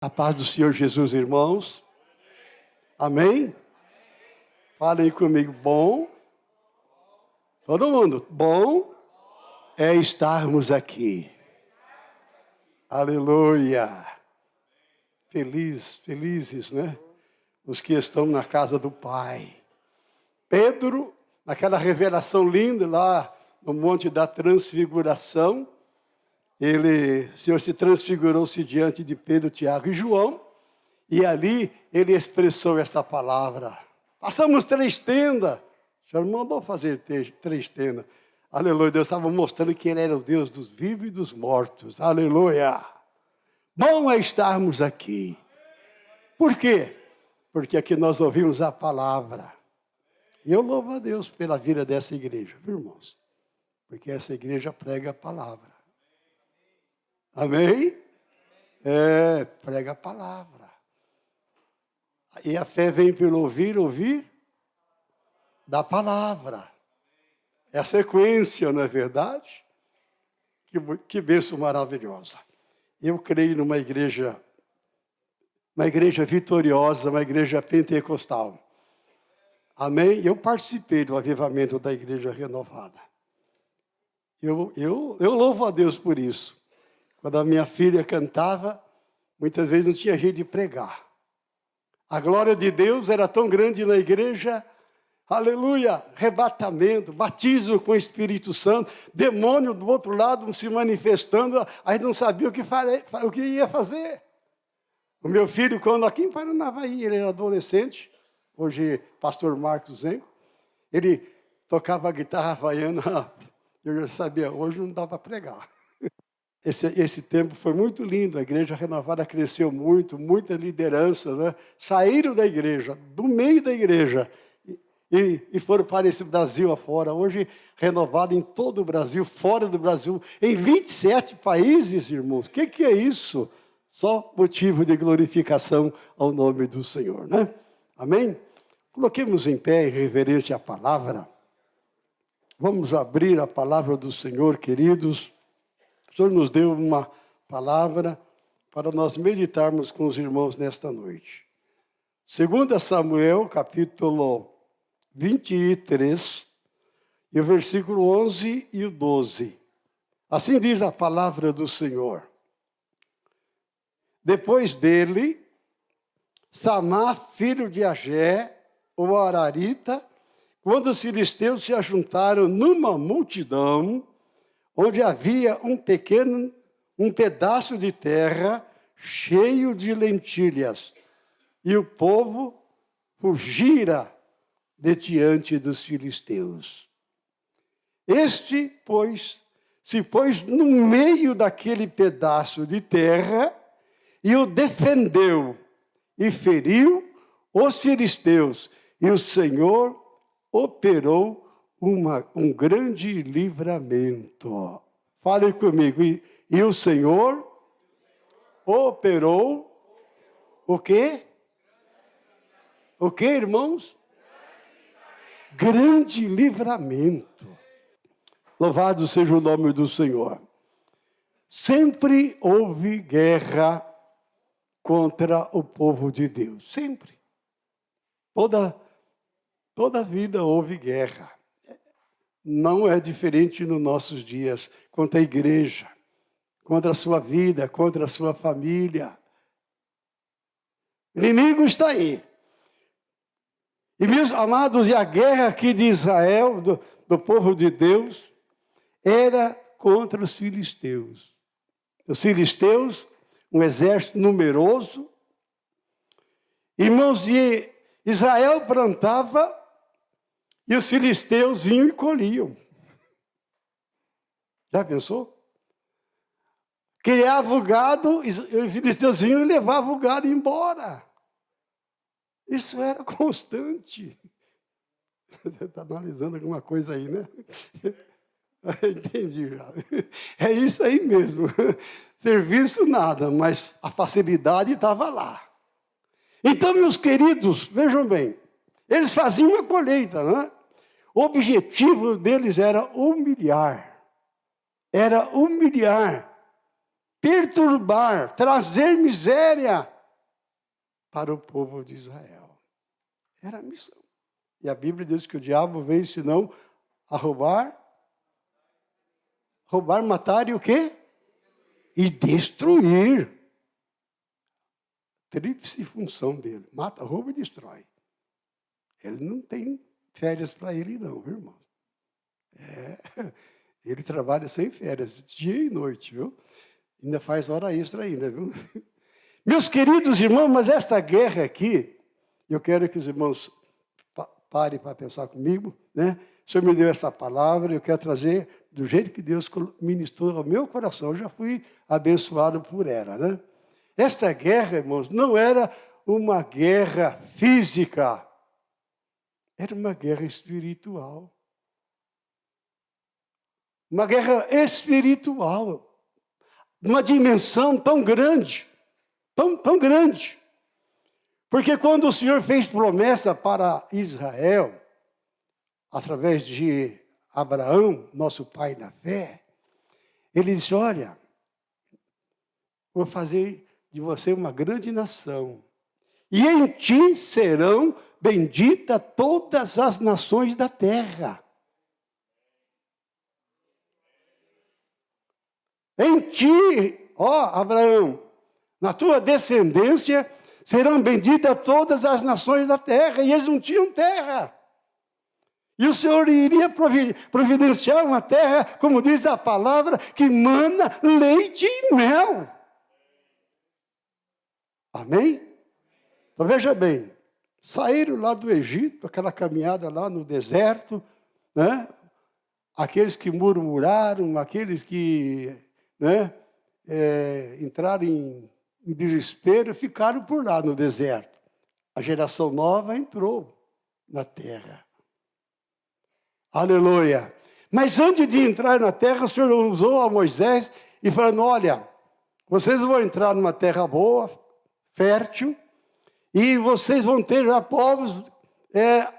A paz do Senhor Jesus, irmãos. Amém? Falem comigo, bom. Todo mundo, bom é estarmos aqui. Aleluia. Felizes, né? Os que estão na casa do Pai. Pedro, naquela revelação linda lá no Monte da Transfiguração, o Senhor se transfigurou-se diante de Pedro, Tiago e João, e ali ele expressou esta palavra. Passamos 3 tendas. O Senhor mandou fazer 3 tendas. Aleluia, Deus estava mostrando que Ele era o Deus dos vivos e dos mortos. Aleluia. Bom é estarmos aqui. Por quê? Porque aqui nós ouvimos a palavra. E eu louvo a Deus pela vida dessa igreja, viu, irmãos? Porque essa igreja prega a palavra. Amém? Prega a palavra. E a fé vem pelo ouvir da palavra. É a sequência, não é verdade? Que bênção maravilhosa. Eu creio numa igreja vitoriosa, uma igreja pentecostal. Amém? Eu participei do avivamento da igreja renovada. Eu louvo a Deus por isso. Quando a minha filha cantava, muitas vezes não tinha jeito de pregar. A glória de Deus era tão grande na igreja, aleluia, arrebatamento, batismo com o Espírito Santo, demônio do outro lado se manifestando, a gente não sabia o que ia fazer. O meu filho, quando aqui em Paranavaí, ele era adolescente, hoje pastor Marcos Zenco, ele tocava a guitarra havaiana, eu já sabia, hoje não dá para pregar. Esse tempo foi muito lindo, a igreja renovada cresceu muito, muita liderança, né? Saíram da igreja, do meio da igreja, e foram para esse Brasil afora. Hoje, renovado em todo o Brasil, fora do Brasil, em 27 países, irmãos. O que é isso? Só motivo de glorificação ao nome do Senhor, né? Amém? Coloquemos em pé em reverência à palavra. Vamos abrir a palavra do Senhor, queridos. O Senhor nos deu uma palavra para nós meditarmos com os irmãos nesta noite. 2 Samuel, capítulo 23, e o versículo 11 e o 12. Assim diz a palavra do Senhor. Depois dele, Samá, filho de Agé, o Ararita, quando os filisteus se ajuntaram numa multidão, onde havia um pedaço de terra cheio de lentilhas, e o povo fugira de diante dos filisteus. Este, pois, se pôs no meio daquele pedaço de terra e o defendeu e feriu os filisteus, e o Senhor operou um grande livramento. Fale comigo. E o Senhor operou o quê? O quê, irmãos? Grande livramento. Louvado seja o nome do Senhor. Sempre houve guerra contra o povo de Deus. Sempre. Toda vida houve guerra. Não é diferente nos nossos dias, contra a igreja, contra a sua vida, contra a sua família. O inimigo está aí. E, meus amados, e a guerra aqui de Israel, do povo de Deus, era contra os filisteus. Os filisteus, um exército numeroso. Irmãos, de Israel plantava, e os filisteus vinham e colhiam. Já pensou? Criava o gado, e os filisteus vinham e levavam o gado embora. Isso era constante. Você está analisando alguma coisa aí, né? Entendi já. É isso aí mesmo. Serviço nada, mas a facilidade estava lá. Então, meus queridos, vejam bem, eles faziam a colheita, não é? O objetivo deles era humilhar. perturbar, trazer miséria para o povo de Israel. Era a missão. E a Bíblia diz que o diabo veio senão a roubar, matar e o quê? E destruir. Tríplice função dele. Mata, rouba e destrói. Ele não tem férias para ele não, viu, irmão? Ele trabalha sem férias, dia e noite, viu? Ainda faz hora extra ainda, viu? Meus queridos irmãos, mas esta guerra aqui, eu quero que os irmãos parem para pensar comigo, né? O Senhor me deu essa palavra, eu quero trazer do jeito que Deus ministrou ao meu coração. Eu já fui abençoado por ela, né? Esta guerra, irmãos, não era uma guerra física, era uma guerra espiritual. Uma guerra espiritual, uma dimensão tão grande, tão grande. Porque quando o Senhor fez promessa para Israel, através de Abraão, nosso pai na fé, ele disse, olha, vou fazer de você uma grande nação, e em ti serão benditas todas as nações da terra. Em ti, ó Abraão, na tua descendência, serão benditas todas as nações da terra. E eles não tinham terra. E o Senhor iria providenciar uma terra, como diz a palavra, que mana leite e mel. Amém? Então veja bem, saíram lá do Egito, aquela caminhada lá no deserto, né? Aqueles que murmuraram, aqueles que... né? Entraram em desespero, ficaram por lá no deserto. A geração nova entrou na terra. Aleluia! Mas antes de entrar na terra, o Senhor usou a Moisés e falando, olha, vocês vão entrar numa terra boa, fértil, e vocês vão ter já povos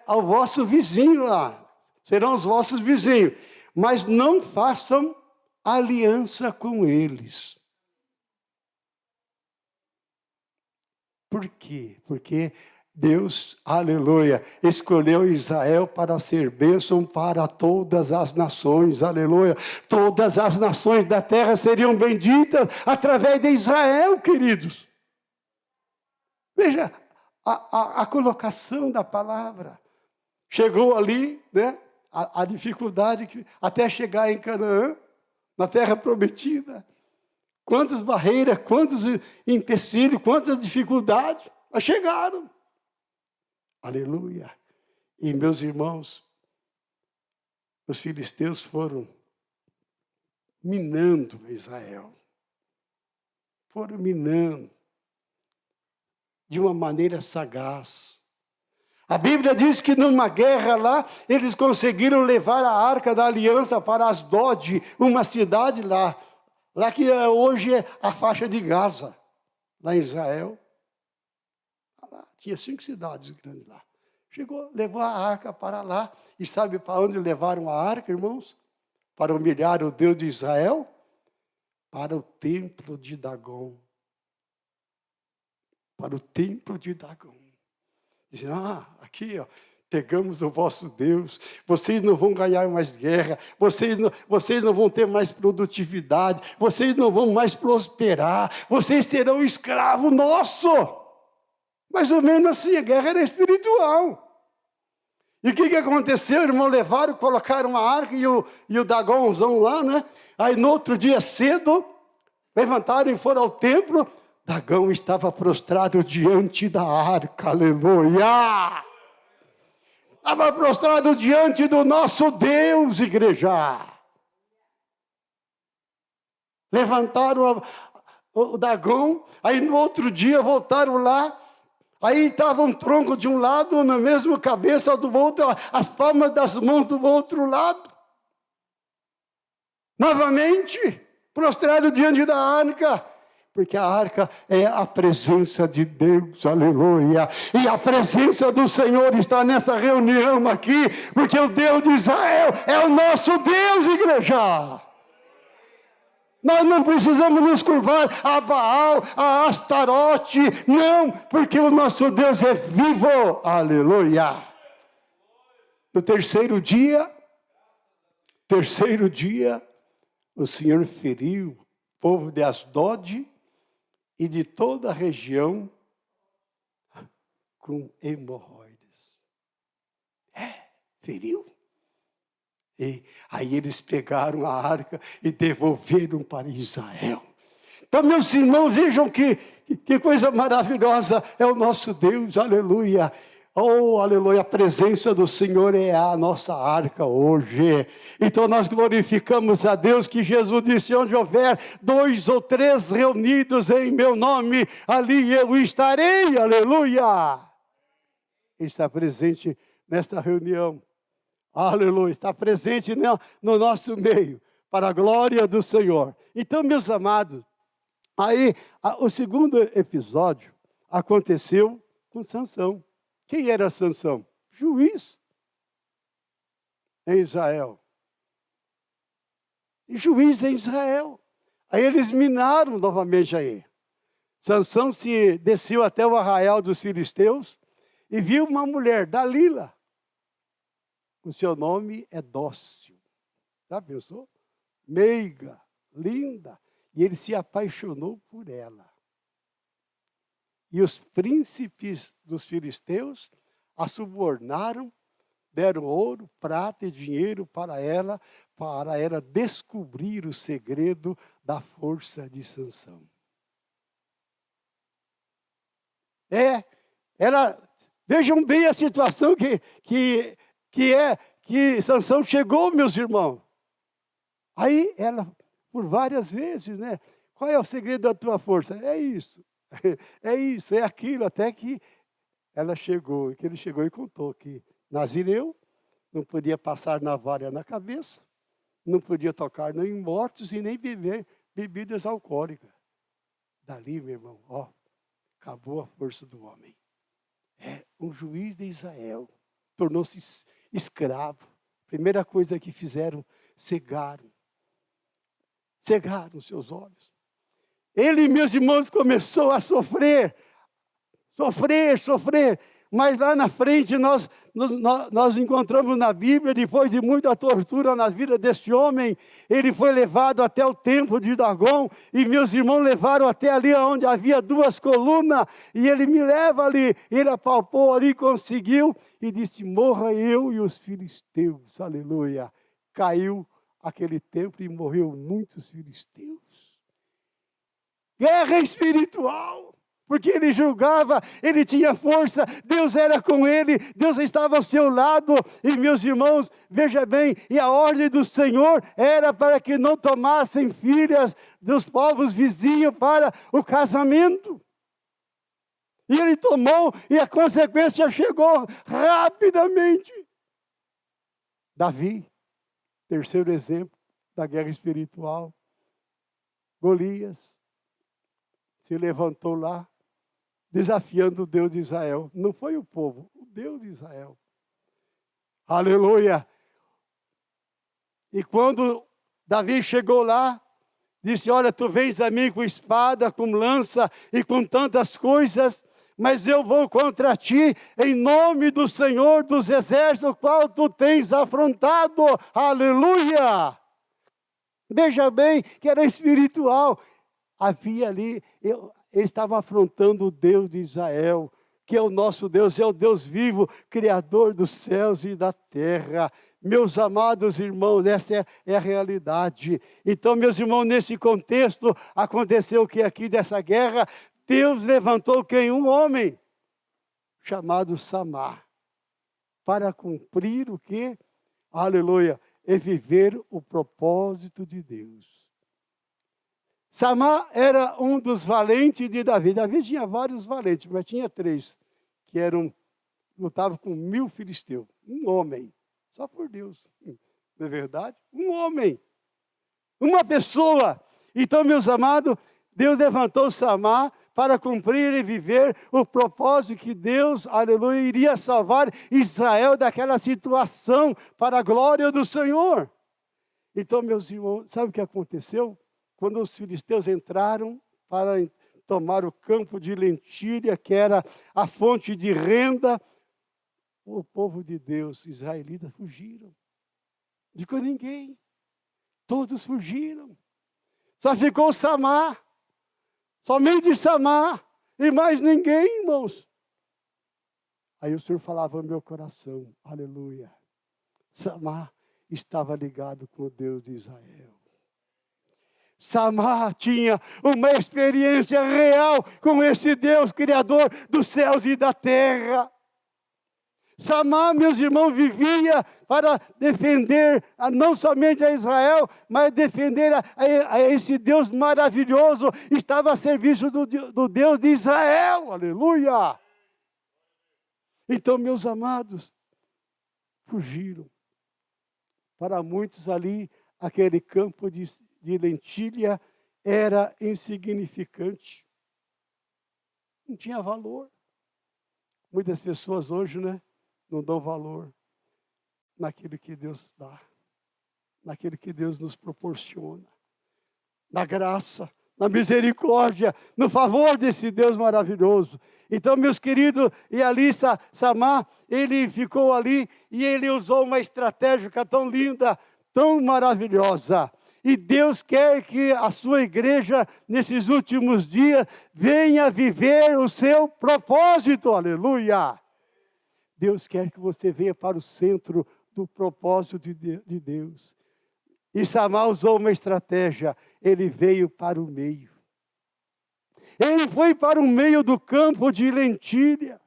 ao vosso vizinho lá. Serão os vossos vizinhos. Mas não façam aliança com eles. Por quê? Porque Deus, aleluia, escolheu Israel para ser bênção para todas as nações, aleluia. Todas as nações da terra seriam benditas através de Israel, queridos. Veja a colocação da palavra. Chegou ali, né, a dificuldade até chegar em Canaã, na terra prometida. Quantas barreiras, quantos empecilhos, quantas dificuldades, mas chegaram. Aleluia. E meus irmãos, os filisteus foram minando Israel. Foram minando de uma maneira sagaz. A Bíblia diz que numa guerra lá, eles conseguiram levar a Arca da Aliança para Asdod, uma cidade lá que hoje é a faixa de Gaza, lá em Israel. Lá, tinha 5 cidades grandes lá. Levou a arca para lá. E sabe para onde levaram a arca, irmãos? Para humilhar o Deus de Israel? Para o templo de Dagom. Para o templo de Dagom. Dizem, aqui, ó, pegamos o vosso Deus, vocês não vão ganhar mais guerra, vocês não vão ter mais produtividade, vocês não vão mais prosperar, vocês terão escravo nosso. Mais ou menos assim, a guerra era espiritual. E o que aconteceu, irmão? Levaram, colocaram a arca e o Dagomzão lá, né? Aí no outro dia cedo, levantaram e foram ao templo. Dagom estava prostrado diante da arca, aleluia! Estava prostrado diante do nosso Deus, igreja. Levantaram o Dagom, aí no outro dia voltaram lá, aí estava um tronco de um lado, na mesma cabeça do outro, as palmas das mãos do outro lado. Novamente, prostrado diante da arca. Porque a arca é a presença de Deus, aleluia. E a presença do Senhor está nessa reunião aqui, porque o Deus de Israel é o nosso Deus, igreja. Nós não precisamos nos curvar a Baal, a Astarote, não, porque o nosso Deus é vivo. Aleluia. No terceiro dia, o Senhor feriu o povo de Asdod e de toda a região com hemorroides. Feriu. E aí eles pegaram a arca e devolveram para Israel. Então, meus irmãos, vejam que coisa maravilhosa é o nosso Deus, aleluia. Oh, aleluia, a presença do Senhor é a nossa arca hoje. Então nós glorificamos a Deus, que Jesus disse, onde houver 2 ou 3 reunidos em meu nome, ali eu estarei, aleluia. Ele está presente nesta reunião. Aleluia, está presente no nosso meio, para a glória do Senhor. Então, meus amados, aí o segundo episódio aconteceu com Sansão. Quem era Sansão? Juiz em Israel. Juiz em Israel. Aí eles minaram novamente aí. Sansão se desceu até o arraial dos filisteus e viu uma mulher, Dalila. O seu nome é Dócil. Já pensou? Meiga, linda. E ele se apaixonou por ela. E os príncipes dos filisteus a subornaram, deram ouro, prata e dinheiro para ela descobrir o segredo da força de Sansão. Vejam bem a situação que Sansão chegou, meus irmãos. Aí ela, por várias vezes, né? Qual é o segredo da tua força? É isso, é aquilo, até que ele chegou e contou que Nazireu não podia passar navalha na cabeça, não podia tocar nem em mortos e nem beber bebidas alcoólicas. Dali, meu irmão, acabou a força do homem. Um juiz de Israel tornou-se escravo. Primeira coisa que fizeram, cegaram seus olhos. Ele, meus irmãos, começou a sofrer. Mas lá na frente nós encontramos na Bíblia, depois de muita tortura na vida deste homem, ele foi levado até o templo de Dagon, e meus irmãos levaram até ali onde havia 2 colunas, e ele me leva ali, ele apalpou ali, conseguiu, e disse, morra eu e os filisteus, aleluia. Caiu aquele templo e morreu muitos filisteus. Guerra espiritual. Porque ele julgava, ele tinha força, Deus era com ele, Deus estava ao seu lado. E meus irmãos, veja bem, e a ordem do Senhor era para que não tomassem filhas dos povos vizinhos para o casamento. E ele tomou, e a consequência chegou rapidamente. Davi, terceiro exemplo da guerra espiritual. Golias se levantou lá, desafiando o Deus de Israel. Não foi o povo, o Deus de Israel. Aleluia! E quando Davi chegou lá, disse, olha, tu vens a mim com espada, com lança e com tantas coisas, mas eu vou contra ti em nome do Senhor dos Exércitos, o qual tu tens afrontado. Aleluia! Veja bem que era espiritual. Havia ali... Ele estava afrontando o Deus de Israel, que é o nosso Deus, é o Deus vivo, Criador dos céus e da terra. Meus amados irmãos, essa é a realidade. Então, meus irmãos, nesse contexto, aconteceu o que aqui dessa guerra? Deus levantou quem? Um homem, chamado Samar, para cumprir o quê? Aleluia, e viver o propósito de Deus. Samar era um dos valentes de Davi. Davi tinha vários valentes, mas tinha 3, que lutavam com 1000 filisteus. Um homem, só por Deus, não é verdade? Um homem, uma pessoa. Então, meus amados, Deus levantou Samar para cumprir e viver o propósito que Deus, aleluia, iria salvar Israel daquela situação para a glória do Senhor. Então, meus irmãos, sabe o que aconteceu? quando os filisteus entraram para tomar o campo de lentilha, que era a fonte de renda, o povo de Deus, israelitas, fugiram. Não ficou ninguém. Todos fugiram. Só ficou Samar. Somente Samar. E mais ninguém, irmãos. Aí o Senhor falava no meu coração. Aleluia. Samar estava ligado com o Deus de Israel. Samar tinha uma experiência real com esse Deus, Criador dos céus e da terra. Samar, meus irmãos, vivia para defender não somente a Israel, mas defender a esse Deus maravilhoso. Estava a serviço do Deus de Israel. Aleluia! Então, meus amados, fugiram. Para muitos ali, aquele campo de lentilha era insignificante. Não tinha valor. Muitas pessoas hoje, não dão valor naquilo que Deus dá, naquilo que Deus nos proporciona, na graça, na misericórdia, no favor desse Deus maravilhoso. Então, meus queridos, e ali Samar, ele ficou ali e ele usou uma estratégia tão linda, tão maravilhosa. E Deus quer que a sua igreja, nesses últimos dias, venha viver o seu propósito. Aleluia! Deus quer que você venha para o centro do propósito de Deus. E Samar usou uma estratégia. Ele veio para o meio. Ele foi para o meio do campo de lentilha.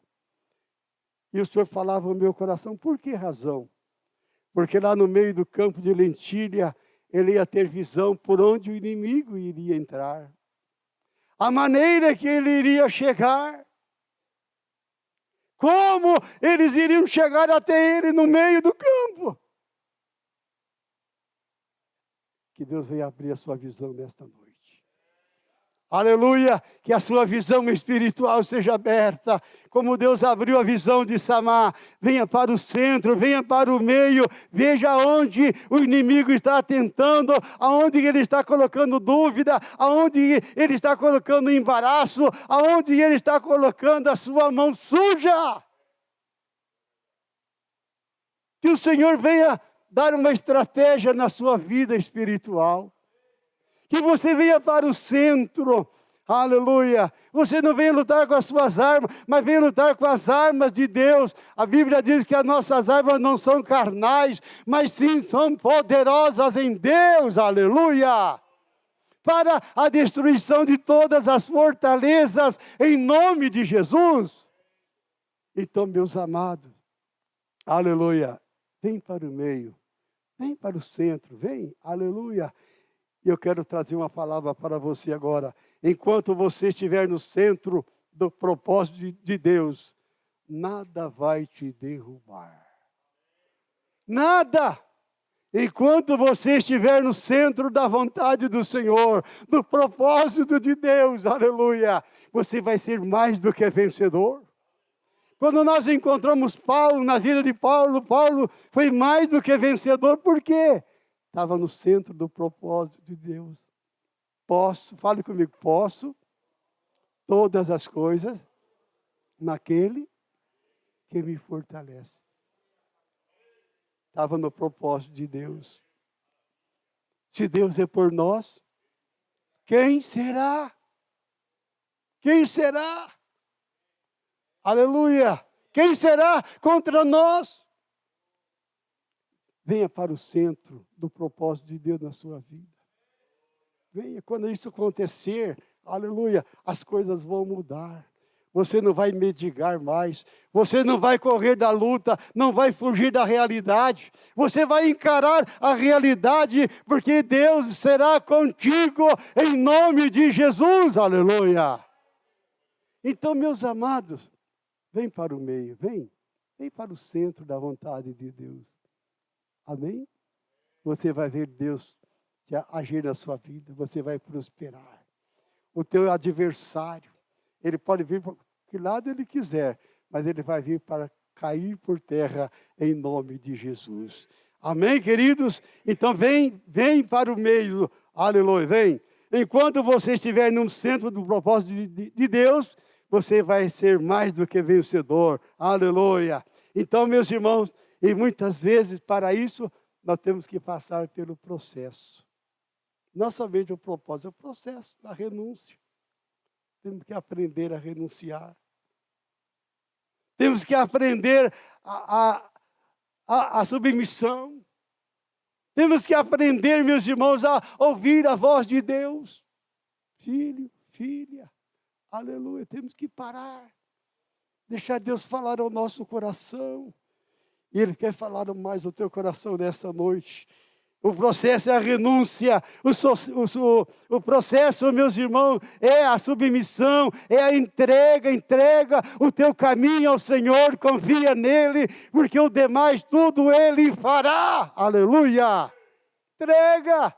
E o Senhor falava no meu coração, por que razão? Porque lá no meio do campo de lentilha, ele ia ter visão por onde o inimigo iria entrar. A maneira que ele iria chegar. Como eles iriam chegar até ele no meio do campo. Que Deus venha abrir a sua visão nesta noite. Aleluia, que a sua visão espiritual seja aberta, como Deus abriu a visão de Samar. Venha para o centro, venha para o meio, veja onde o inimigo está tentando, aonde ele está colocando dúvida, aonde ele está colocando embaraço, aonde ele está colocando a sua mão suja. Que o Senhor venha dar uma estratégia na sua vida espiritual. Que você venha para o centro, aleluia. Você não venha lutar com as suas armas, mas venha lutar com as armas de Deus. A Bíblia diz que as nossas armas não são carnais, mas sim são poderosas em Deus, aleluia. Para a destruição de todas as fortalezas, em nome de Jesus. Então, meus amados, aleluia, vem para o meio, vem para o centro, vem, aleluia. E eu quero trazer uma palavra para você agora. Enquanto você estiver no centro do propósito de Deus, nada vai te derrubar. Nada! Enquanto você estiver no centro da vontade do Senhor, do propósito de Deus, aleluia, você vai ser mais do que vencedor. Quando nós encontramos Paulo, na vida de Paulo, Paulo foi mais do que vencedor. Por quê? Estava no centro do propósito de Deus. Posso, fale comigo, posso todas as coisas naquele que me fortalece. Estava no propósito de Deus. Se Deus é por nós, quem será? Quem será? Aleluia! Quem será contra nós? Venha para o centro do propósito de Deus na sua vida. Venha, quando isso acontecer, aleluia, as coisas vão mudar. Você não vai mendigar mais. Você não vai correr da luta, não vai fugir da realidade. Você vai encarar a realidade, porque Deus será contigo em nome de Jesus, aleluia. Então, meus amados, vem para o meio, vem para o centro da vontade de Deus. Amém? Você vai ver Deus agir na sua vida, você vai prosperar. O teu adversário, ele pode vir para que lado ele quiser, mas ele vai vir para cair por terra em nome de Jesus. Amém, queridos? Então vem para o meio, aleluia, vem. Enquanto você estiver no centro do propósito de Deus, você vai ser mais do que vencedor. Aleluia. Então, meus irmãos, e muitas vezes, para isso, nós temos que passar pelo processo. Não somente o propósito, é o processo da renúncia. Temos que aprender a renunciar. Temos que aprender a submissão. Temos que aprender, meus irmãos, a ouvir a voz de Deus. Filho, filha, aleluia, temos que parar. Deixar Deus falar ao nosso coração. E Ele quer falar mais ao teu coração nessa noite. O processo é a renúncia. O processo, meus irmãos, é a submissão, é a entrega. Entrega o teu caminho ao Senhor, confia nele, porque o demais tudo Ele fará. Aleluia! Entrega!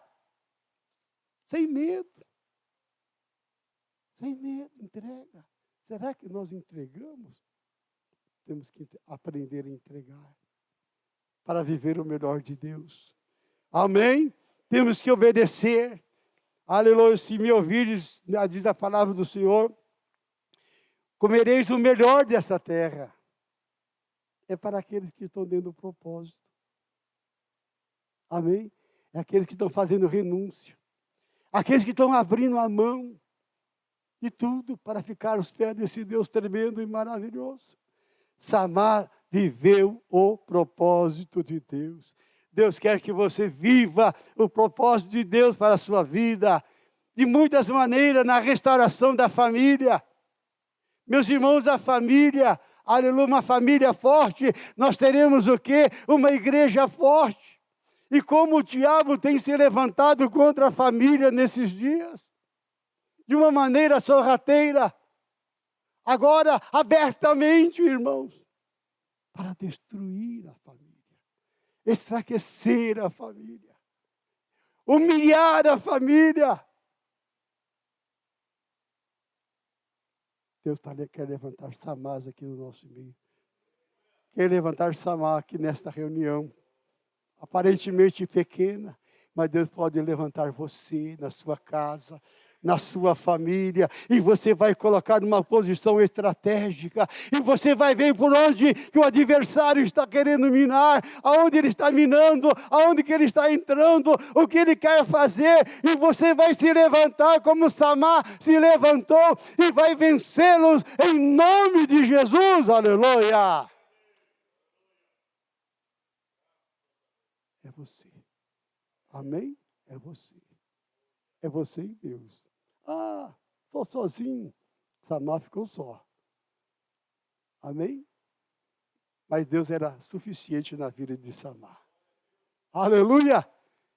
Sem medo. Sem medo, entrega. Será que nós entregamos? Temos que aprender a entregar para viver o melhor de Deus. Amém? Temos que obedecer. Aleluia. Se me ouvires, diz a palavra do Senhor, comereis o melhor desta terra. É para aqueles que estão dentro do propósito. Amém? É aqueles que estão fazendo renúncia. Aqueles que estão abrindo a mão de tudo para ficar aos pés desse Deus tremendo e maravilhoso. Samar viveu o propósito de Deus. Deus quer que você viva o propósito de Deus para a sua vida. De muitas maneiras, na restauração da família. Meus irmãos, a família, aleluia, uma família forte, nós teremos o quê? Uma igreja forte. E como o diabo tem se levantado contra a família nesses dias? De uma maneira sorrateira. Agora, abertamente, irmãos, para destruir a família. Enfraquecer a família, humilhar a família. Deus quer levantar Samás aqui no nosso meio. Quer levantar Samar aqui nesta reunião, aparentemente pequena, mas Deus pode levantar você na sua casa, na sua família, e você vai colocar numa posição estratégica, e você vai ver por onde que o adversário está querendo minar, aonde ele está minando, aonde que ele está entrando, o que ele quer fazer, e você vai se levantar como Samar se levantou, e vai vencê-los em nome de Jesus, aleluia! É você, amém? É você. É você e Deus. Ah, sou sozinho. Samar ficou só. Amém? Mas Deus era suficiente na vida de Samar. Aleluia!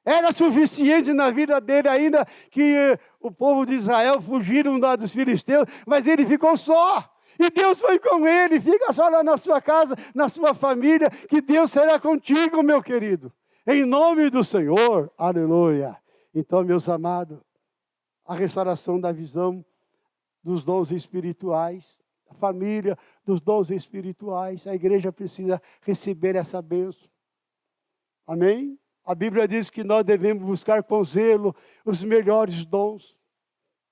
Era suficiente na vida dele ainda que o povo de Israel fugiram dos filisteus, mas ele ficou só. E Deus foi com ele. Fica só lá na sua casa, na sua família, que Deus será contigo, meu querido. Em nome do Senhor. Aleluia! Então, meus amados, a restauração da visão dos dons espirituais, a família dos dons espirituais, a igreja precisa receber essa bênção. Amém? A Bíblia diz que nós devemos buscar com zelo os melhores dons,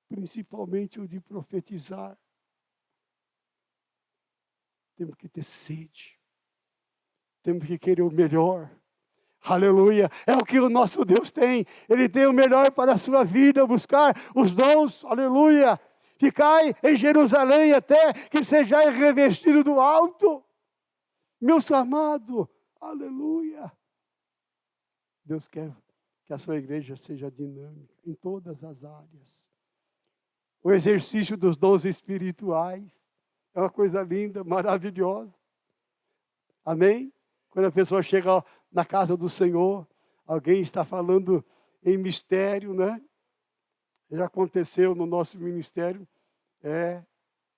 principalmente o de profetizar. Temos que ter sede, temos que querer o melhor. Aleluia, é o que o nosso Deus tem. Ele tem o melhor para a sua vida, buscar os dons, aleluia. Ficai em Jerusalém até que sejais revestido do alto. Meus amados, aleluia. Deus quer que a sua igreja seja dinâmica em todas as áreas. O exercício dos dons espirituais é uma coisa linda, maravilhosa. Amém? Quando a pessoa chega na casa do Senhor, alguém está falando em mistério, né? Já aconteceu no nosso ministério,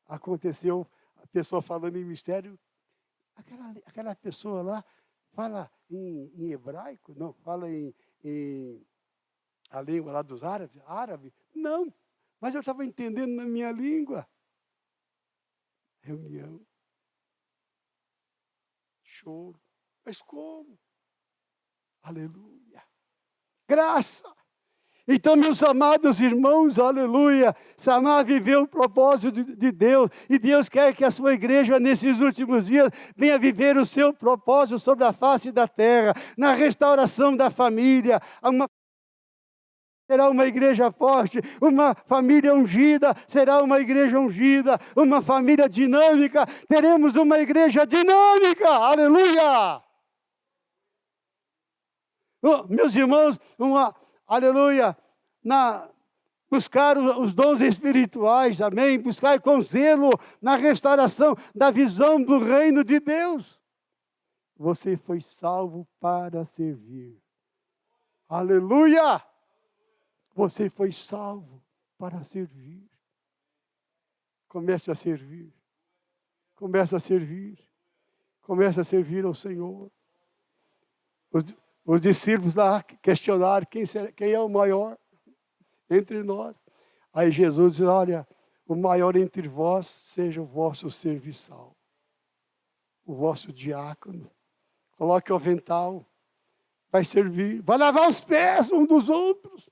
aconteceu a pessoa falando em mistério, aquela pessoa lá fala em hebraico, não, fala em a língua lá dos árabes, árabe, não, mas eu estava entendendo na minha língua. Reunião, choro, mas como? Aleluia. Graça. Então, meus amados irmãos, aleluia, Samar viveu o propósito de Deus, e Deus quer que a sua igreja, nesses últimos dias, venha viver o seu propósito sobre a face da terra, na restauração da família, será uma igreja forte, uma família ungida, será uma igreja ungida, uma família dinâmica, teremos uma igreja dinâmica, aleluia! Meus irmãos, aleluia, buscar os dons espirituais, amém? Buscar com zelo na restauração da visão do reino de Deus. Você foi salvo para servir. Aleluia! Você foi salvo para servir. Comece a servir. Comece a servir. Comece a servir ao Senhor. Os discípulos lá questionaram quem é o maior entre nós. Aí Jesus diz, olha, o maior entre vós seja o vosso serviçal, o vosso diácono. Coloque o avental, vai servir, vai lavar os pés um dos outros.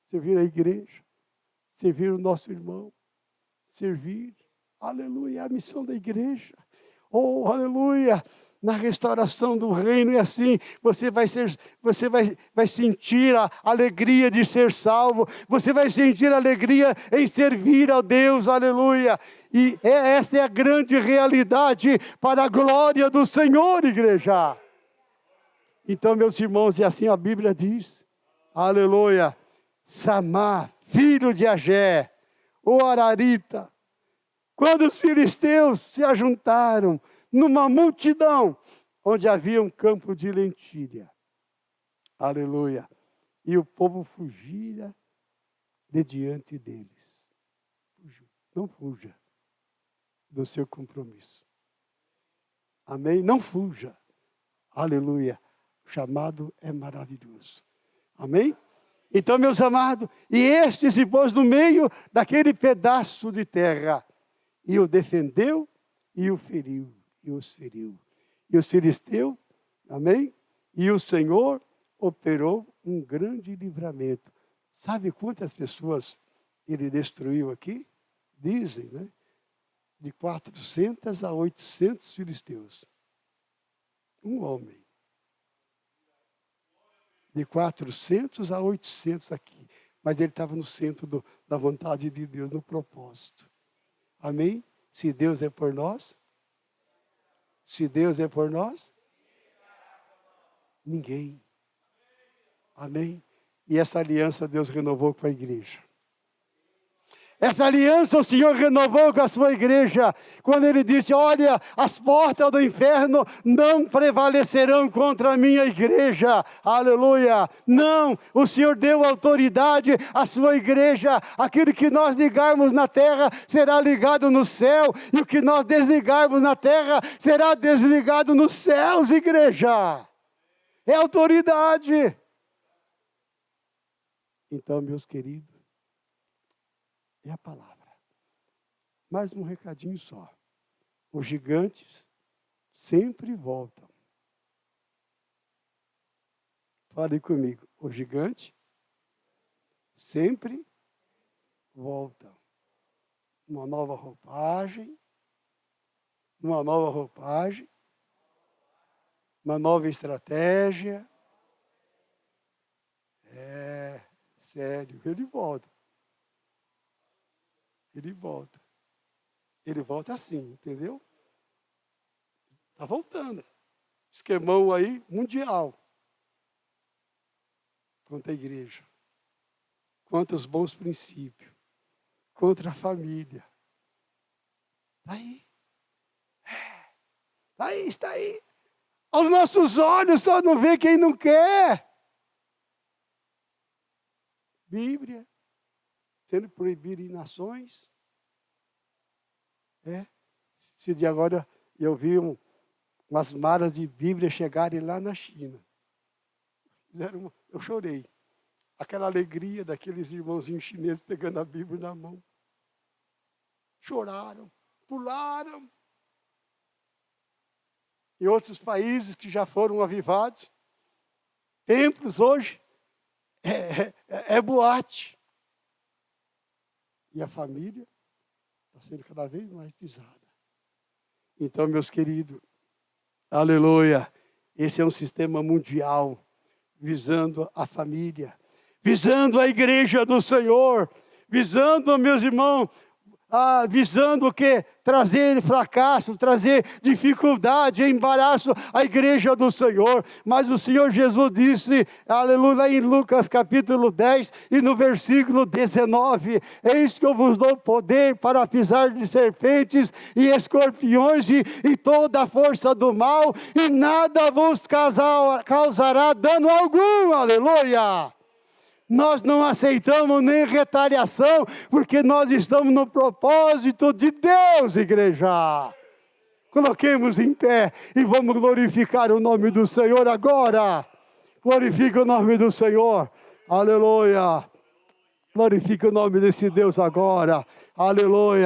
Servir a igreja, servir o nosso irmão, servir, aleluia, a missão da igreja. Oh, aleluia! Na restauração do reino é assim, você vai sentir a alegria de ser salvo, você vai sentir a alegria em servir a Deus, aleluia. E essa é a grande realidade para a glória do Senhor, igreja. Então, meus irmãos, e assim a Bíblia diz, aleluia, Samar, filho de Agé, o Ararita, quando os filisteus se ajuntaram, numa multidão, onde havia um campo de lentilha. Aleluia. E o povo fugira de diante deles. Não fuja do seu compromisso. Amém? Não fuja. Aleluia. O chamado é maravilhoso. Amém? Então, meus amados, e este se pôs no meio daquele pedaço de terra, e o defendeu e o feriu. E os feriu. E os filisteus, amém? E o Senhor operou um grande livramento. Sabe quantas pessoas ele destruiu aqui? Dizem, né? De 400 a 800 filisteus. Um homem. De 400 a 800 aqui. Mas ele estava no centro da vontade de Deus, no propósito. Amém? Se Deus é por nós, se Deus é por nós, ninguém. Amém? E essa aliança Deus renovou com a igreja. Essa aliança o Senhor renovou com a sua igreja, quando Ele disse, olha, as portas do inferno não prevalecerão contra a minha igreja, aleluia, não, o Senhor deu autoridade à sua igreja, aquilo que nós ligarmos na terra, será ligado no céu, e o que nós desligarmos na terra, será desligado nos céus, igreja, é autoridade. Então, meus queridos, é a palavra. Mais um recadinho só. Os gigantes sempre voltam. Fale comigo. O gigante sempre volta. Uma nova roupagem. Uma nova roupagem. Uma nova estratégia. É sério. Ele volta. Ele volta. Ele volta assim, entendeu? Está voltando. Esquemão aí, mundial. Contra a igreja. Contra os bons princípios. Contra a família. Está aí. Está aí, está aí. Aos nossos olhos só não vê quem não quer. Bíblia. Sendo proibido em nações. Se de agora eu vi umas malas de Bíblia chegarem lá na China. Eu chorei. Aquela alegria daqueles irmãozinhos chineses pegando a Bíblia na mão. Choraram, pularam. Em outros países que já foram avivados, Templos hoje é boate. E a família está sendo cada vez mais pisada. Então, meus queridos, aleluia, esse é um sistema mundial, visando a família, visando a igreja do Senhor, visando, meus irmãos, visando o quê? Trazer fracasso, trazer dificuldade, embaraço à igreja do Senhor. Mas o Senhor Jesus disse, aleluia, em Lucas capítulo 10 e no versículo 19, eis que eu vos dou poder para pisar de serpentes e escorpiões e toda a força do mal, e nada vos causará dano algum, aleluia. Nós não aceitamos nem retaliação, porque nós estamos no propósito de Deus, igreja. Coloquemos em pé e vamos glorificar o nome do Senhor agora. Glorifique o nome do Senhor. Aleluia. Glorifique o nome desse Deus agora. Aleluia.